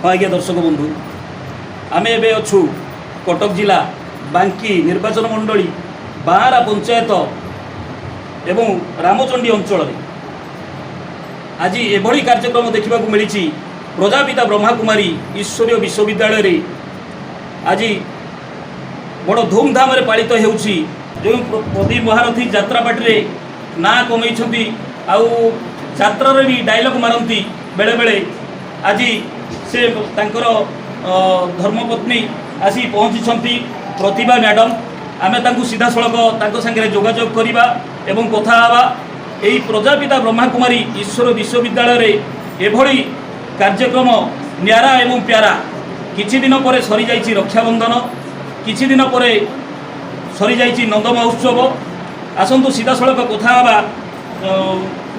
आज्ञा दर्शक बंधु आम एवं अच्छु कटक जिला बांकी निर्वाचन मंडली बारा पंचायत एवं रामचंडी अंचल आज एभली कार्यक्रम देखा मिली प्रजापिता ब्रह्माकुमारी ईश्वरीय विश्वविद्यालय आज बड़ धूमधाम पालित होउछि। जो प्रदीप महारथी यात्रा पार्टी ना कमई आउ यात्रार भी डायलॉग मारती बेले बेले आज से तांकर धर्मपत्नी आसी पहुँची प्रतिभा मैडम आमे तांकु सीधा सड़क संगे जोगाजोग करवा एवं कथा हवा यही प्रजापिता ब्रह्माकुमारी ईश्वर विश्वविद्यालय एभली कार्यक्रम न्यारा एवं प्यारा किछि दिन पर सरी जाइछि रक्षाबंधन किछि दिन पर सरी जाइछि नंद महोत्सव आसतु सीधा सड़क कथा हवा।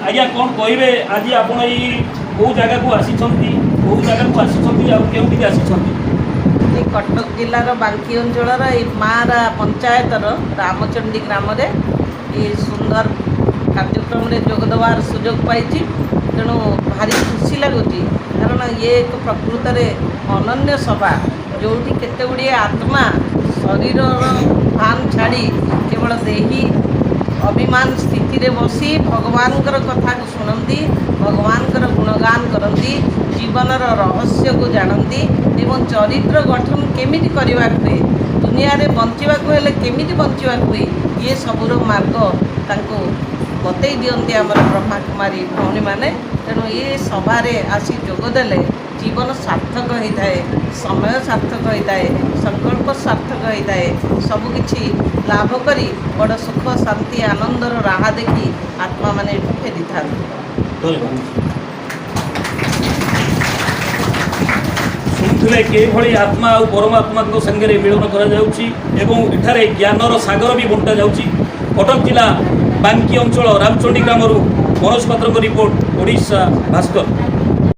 आज्ञा कौन कहे आज आपण कौ जगह को आसी कौ जगह को आसी कटक जिलार बांकी अंचल मारा पंचायतर रामचंडी ग्राम ये सुंदर कार्यक्रम जोगदेवार सुजोग पाई तेणु भारी खुशी लगुच कारण ये एक प्रकृत में अनन्य सभा जो केते गुड़िए आत्मा शरीर भान छाड़ी केवल देही अभिमान स्थिति रे बसी भगवान कथा को शुणती भगवान गुणगान करती जीवनर रहस्य को जानती एवं चरित्र गठन केमी करने हुए दुनिया रे बंचवाक हेले केमी बंचवाक हुए ये सबूर मार्ग तांको बतई दियंती आमर ब्रह्माकुमारी भौणी मैंने तेणु ये सभारे आसी जोगदेले जीवन सार्थक होता है समय सार्थक होता है संकल्प सार्थक होता है सबकि लाभ करी बड़ सुख शांति आनंदर राह देखी आत्मा माने फेरी था। शुणुले किभली आत्मा और परमात्मा संगे मिलन कर ज्ञानर सागर भी बंटा जाउछि। कटक जिला बांकी अंचल रामचंडी ग्राम मनोज पात्र रिपोर्ट ओडिशा भास्कर।